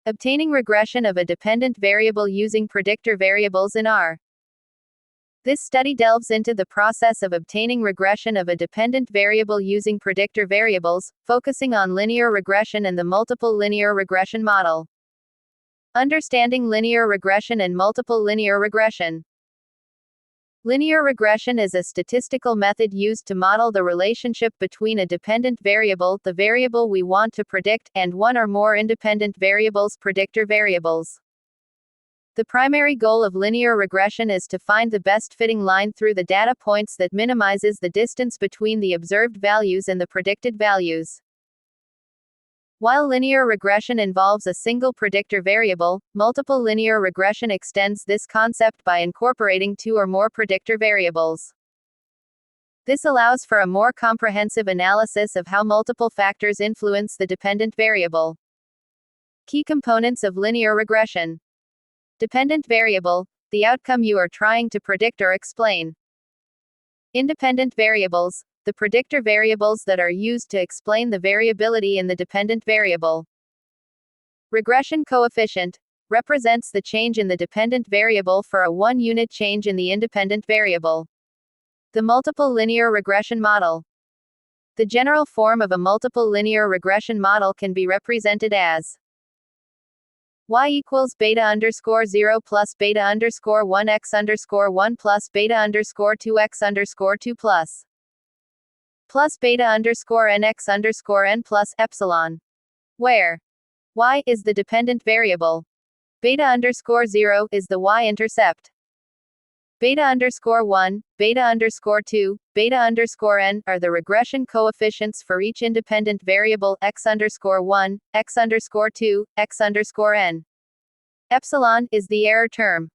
Obtaining regression of a dependent variable using predictor variables in R. This study delves into the process of obtaining regression of a dependent variable using predictor variables, focusing on linear regression and the multiple linear regression model. Understanding linear regression and multiple linear regression. Linear regression is a statistical method used to model the relationship between a dependent variable, the variable we want to predict, and one or more independent variables, predictor variables. The primary goal of linear regression is to find the best fitting line through the data points that minimizes the distance between the observed values and the predicted values. While linear regression involves a single predictor variable, multiple linear regression extends this concept by incorporating two or more predictor variables. This allows for a more comprehensive analysis of how multiple factors influence the dependent variable. Key components of linear regression. Dependent variable, the outcome you are trying to predict or explain. Independent variables, the predictor variables that are used to explain the variability in the dependent variable. Regression coefficient represents the change in the dependent variable for a one-unit change in the independent variable. The multiple linear regression model. The general form of a multiple linear regression model can be represented as y equals beta underscore 0 plus beta underscore 1 x underscore 1 plus beta underscore 2 x underscore 2 plus beta underscore n x underscore n plus epsilon, where y is the dependent variable, beta underscore 0 is the y-intercept, beta underscore 1, beta underscore 2, beta underscore n are the regression coefficients for each independent variable x underscore 1, x underscore 2, x underscore n. Epsilon is the error term.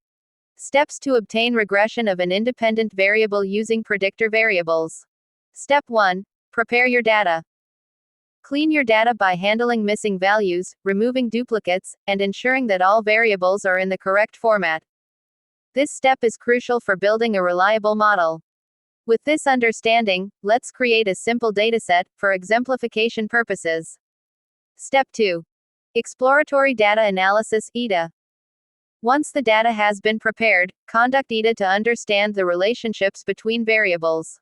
Steps to obtain regression of an independent variable using predictor variables. Step 1. Prepare your data. Clean your data by handling missing values, removing duplicates, and ensuring that all variables are in the correct format. This step is crucial for building a reliable model. With this understanding, let's create a simple dataset, for exemplification purposes. Step 2. Exploratory data analysis (EDA). Once the data has been prepared, conduct EDA to understand the relationships between variables.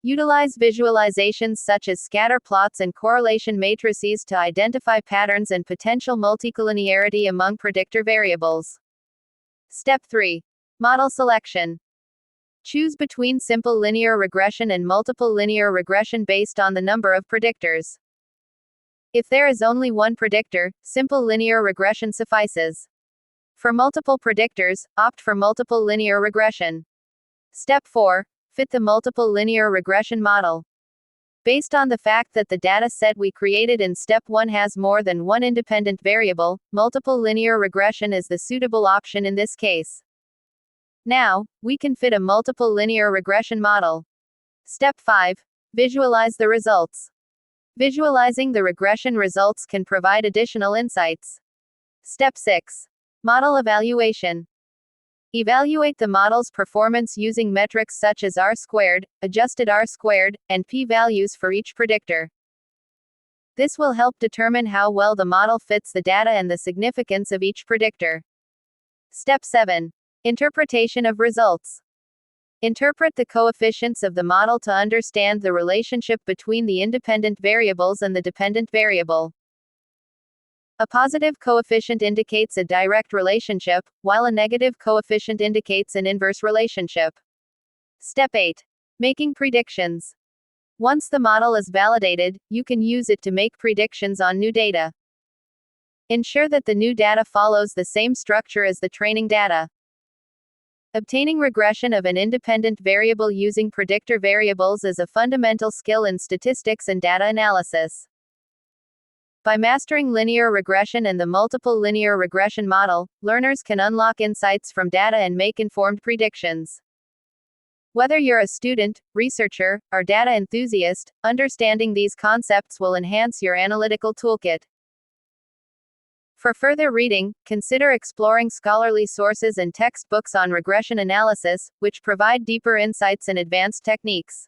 Utilize visualizations such as scatter plots and correlation matrices to identify patterns and potential multicollinearity among predictor variables. Step 3. Model selection. Choose between simple linear regression and multiple linear regression based on the number of predictors. If there is only one predictor, simple linear regression suffices. For multiple predictors, opt for multiple linear regression. Step 4. Fit the multiple linear regression model. Based on the fact that the data set we created in step 1 has more than one independent variable, multiple linear regression is the suitable option in this case. Now, we can fit a multiple linear regression model. Step 5. Visualize the results. Visualizing the regression results can provide additional insights. Step 6. Model evaluation. Evaluate the model's performance using metrics such as R-squared, adjusted R-squared, and p-values for each predictor. This will help determine how well the model fits the data and the significance of each predictor. Step 7. Interpretation of results. Interpret the coefficients of the model to understand the relationship between the independent variables and the dependent variable. A positive coefficient indicates a direct relationship, while a negative coefficient indicates an inverse relationship. Step 8. Making predictions. Once the model is validated, you can use it to make predictions on new data. Ensure that the new data follows the same structure as the training data. Obtaining regression of an independent variable using predictor variables is a fundamental skill in statistics and data analysis. By mastering linear regression and the multiple linear regression model, learners can unlock insights from data and make informed predictions. Whether you're a student, researcher, or data enthusiast, understanding these concepts will enhance your analytical toolkit. For further reading, consider exploring scholarly sources and textbooks on regression analysis, which provide deeper insights and advanced techniques.